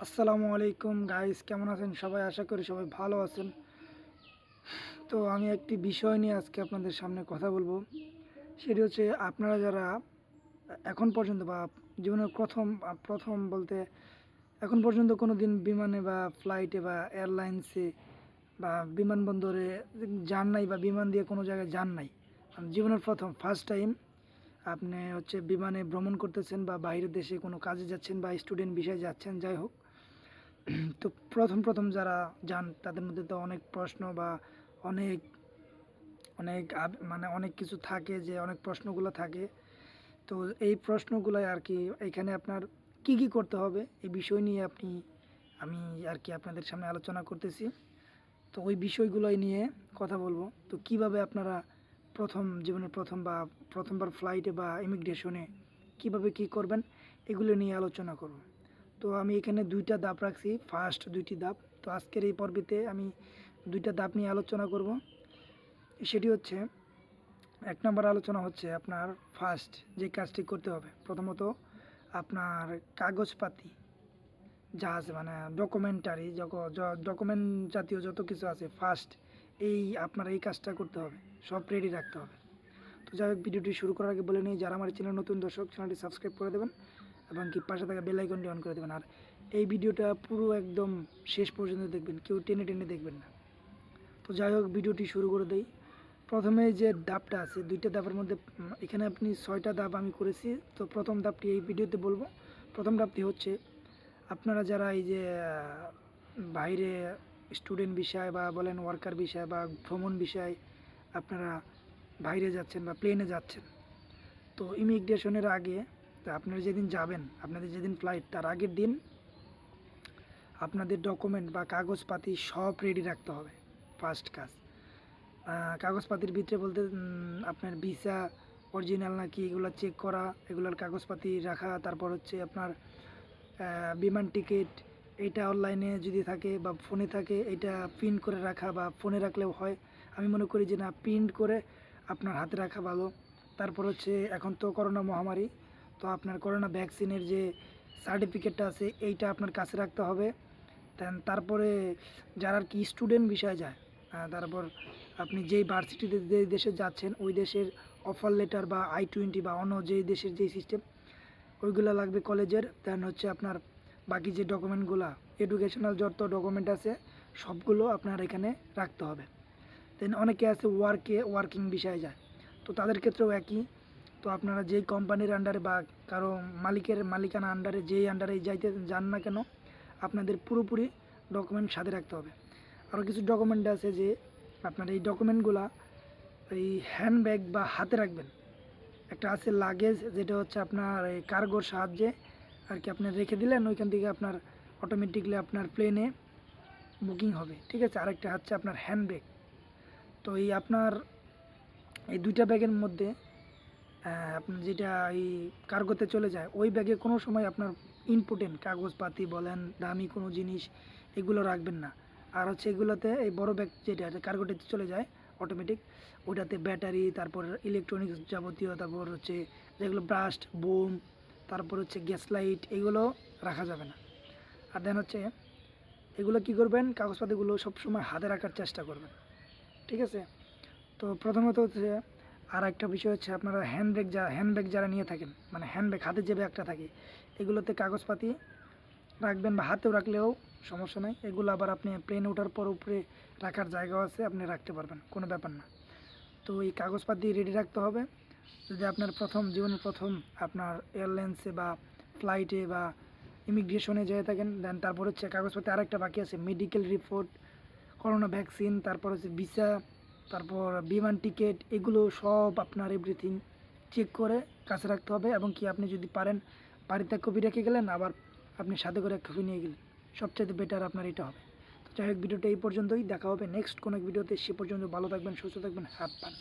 আসসালামু আলাইকুম গাইস, কেমন আছেন সবাই? আশা করি সবাই ভালো আছেন। তো আমি একটি বিষয় নিয়ে আজকে আপনাদের সামনে কথা বলবো। সেটি হচ্ছে, আপনারা যারা এখন পর্যন্ত বা জীবনের প্রথম প্রথম বলতে এখন পর্যন্ত কোনো দিন বিমানে বা ফ্লাইটে বা এয়ারলাইন্সে বা বিমানবন্দরে যান নাই বা বিমান দিয়ে কোনো জায়গায় যান নাই, জীবনের প্রথম ফার্স্ট টাইম আপনি হচ্ছে বিমানে ভ্রমণ করতেছেন বা বাইরের দেশে কোনো কাজে যাচ্ছেন বা স্টুডেন্ট বিষয়ে যাচ্ছেন, যাই হোক। তো প্রথম প্রথম যারা যান তাদের মধ্যে তো অনেক প্রশ্ন বা অনেক অনেক মানে অনেক কিছু থাকে, যে অনেক প্রশ্নগুলো থাকে। তো এই প্রশ্নগুলো আর কি এখানে আপনার কি কি করতে হবে এই বিষয় নিয়ে আমি আর কি আপনাদের সামনে আলোচনা করতেছি। তো ওই বিষয়গুলোই নিয়ে কথা বলবো। তো কিভাবে আপনারা জীবনের প্রথম বা প্রথমবার ফ্লাইটে বা ইমিগ্রেশনে কিভাবে কি করবেন, এগুলো নিয়ে আলোচনা করব। তো আমি এখানে দুইটা ধাপ রাখছি, ফার্স্ট দুইটি ধাপ। তো আজকের এই পর্বেতে আমি দুইটা ধাপ নিয়ে আলোচনা করব। সেটি হচ্ছে, এক নম্বর আলোচনা হচ্ছে আপনার ফার্স্ট যে কাজটি করতে হবে, প্রথমত আপনার কাগজপাতি যা আছে, মানে ডকুমেন্ট জাতীয় যত কিছু আছে, ফার্স্ট আপনার এই কাজটা করতে হবে, সব রেডি রাখতে হবে। তো যাই হোক, ভিডিওটি শুরু করার আগে বলে নিই, যারা আমার চ্যানেল নতুন দর্শক, চ্যানেলটি সাবস্ক্রাইব করে দেবেন এবং কি পাশে থাকা বেল আইকনটি অন করে দেবেন। আর এই ভিডিওটা পুরো একদম শেষ পর্যন্ত দেখবেন, কেউ টেনে টেনে দেখবেন না। তো যাই হোক, ভিডিওটি শুরু করে দেই। প্রথমে যে ধাপটা আছে, দুইটা ধাপের মধ্যে এখানে আপনি 6টা ধাপ আমি করেছি। তো প্রথম ধাপটি এই ভিডিওতে বলবো। প্রথম ধাপটি হচ্ছে, আপনারা যারা এই যে বাইরে স্টুডেন্ট বিষয় বা বলেন ওয়ার্কার বিষয় বা ভ্রমণ বিষয়, আপনারা বাইরে যাচ্ছেন বা প্লেনে যাচ্ছেন, তো ইমিগ্রেশনের আগে, তো আপনারা যেদিন যাবেন, আপনাদের যেদিন ফ্লাইট, তার আগের দিন আপনাদের ডকুমেন্ট বা কাগজপাতি সব রেডি রাখতে হবে। ফার্স্ট কাজ, কাগজপাতির ভিতরে বলতে আপনার ভিসা অরিজিনাল নাকি এগুলো চেক করা, এগুলোর কাগজপাতি রাখা। তারপর হচ্ছে আপনার বিমান টিকিট, এইটা অনলাইনে যদি থাকে বা ফোনে থাকে, এটা প্রিন্ট করে রাখা, বা ফোনে রাখলেও হয়। আমি মনে করি যে না, প্রিন্ট করে আপনার হাতে রাখা ভালো। তারপর হচ্ছে, এখন তো করোনা মহামারী, তো আপনার করোনা ভ্যাকসিনের যে সার্টিফিকেটটা আছে, এইটা আপনার কাছে রাখতে হবে। তারপরে যারা আর কি স্টুডেন্ট বিষয়ে যায়, তারপর আপনি যেই ভার্সিটিতে যে দেশে যাচ্ছেন, ওই দেশের অফার লেটার বা I-20 বা অন্য যেই দেশের যেই সিস্টেম, ওইগুলো লাগবে কলেজের। দেন হচ্ছে আপনার বাকি যে ডকুমেন্টগুলো, এডুকেশনাল যত ডকুমেন্ট আছে, সবগুলো আপনার এখানে রাখতে হবে। দেন অনেকে আছে ওয়ার্কিং বিষয়ে যায়, তো তাদের ক্ষেত্রেও একই। তো আপনারা যেই কোম্পানির আন্ডারে বা কারো মালিকানা আন্ডারে, যেই আন্ডারে যাইতে যান না কেন, আপনাদের পুরোপুরি ডকুমেন্ট সাথে রাখতে হবে। আরও কিছু ডকুমেন্ট আছে যে আপনার এই ডকুমেন্টগুলা এই হ্যান্ডব্যাগ বা হাতে রাখবেন। একটা আছে লাগেজ, যেটা হচ্ছে আপনার এই কার্গোর সাহায্যে আর কি আপনি রেখে দিলেন, ওইখান থেকে আপনার অটোমেটিকলি আপনার প্লেনে বুকিং হবে, ঠিক আছে। আরেকটা হচ্ছে আপনার হ্যান্ডব্যাগ। তো এই আপনার এই দুইটা ব্যাগের মধ্যে আপনার যেটা এই কার্গোতে চলে যায়, ওই ব্যাগে কোনো সময় আপনার ইম্পর্টেন্ট কাগজপাতি বলেন, দামি কোনো জিনিস, এগুলো রাখবেন না। আর হচ্ছে এগুলোতে এই বড় ব্যাগ যেটা কার্গোতে চলে যায় অটোমেটিক, ওটাতে ব্যাটারি, তারপর ইলেকট্রনিক্স যাবতীয়, তারপর হচ্ছে যেগুলো ব্রাস্ট, বোম, তারপর হচ্ছে গ্যাস লাইট, এগুলো রাখা যাবে না। আর দেন হচ্ছে এগুলো কি করবেন, কাগজপাতিগুলো সবসময় হাতে রাখার চেষ্টা করবেন, ঠিক আছে। তো প্রথমত হচ্ছে, আর একটা বিষয় হচ্ছে, আপনারা হ্যান্ডব্যাগ যারা নিয়ে থাকেন, মানে হ্যান্ডব্যাগ হাতে যে ব্যাগটা থাকে, এগুলোতে কাগজপাতি রাখবেন, বা হাতেও রাখলেও সমস্যা নেই। এগুলো আবার আপনি প্লেনে ওঠার পর উপরে রাখার জায়গাও আছে, আপনি রাখতে পারবেন, কোনো ব্যাপার না। তো এই কাগজপাতি রেডি রাখতে হবে। যদি আপনার জীবনের প্রথম আপনার এয়ারলাইন্সে বা ফ্লাইটে বা ইমিগ্রেশনে যেয়ে থাকেন, দেন তারপর হচ্ছে কাগজপাতি আরেকটা বাকি আছে, মেডিকেল রিপোর্ট, করোনা ভ্যাকসিন, তারপর হচ্ছে ভিসা, তারপর বিমান টিকিট, এগুলো সব আপনার এভরিথিং চেক করে কাছে রাখতে হবে। এবং কি আপনি যদি পারেন, বাড়িতে এক কপি রেখে গেলেন, আবার আপনি সাথে করে এক কপি নিয়ে গেলেন, সবচেয়ে বেটার আপনার এটা হবে। তো যাই হোক, ভিডিওটা এই পর্যন্তই, দেখা হবে নেক্সট কোনো এক ভিডিওতে। সে পর্যন্ত ভালো থাকবেন, সুস্থ থাকবেন, হ্যাভ ফান।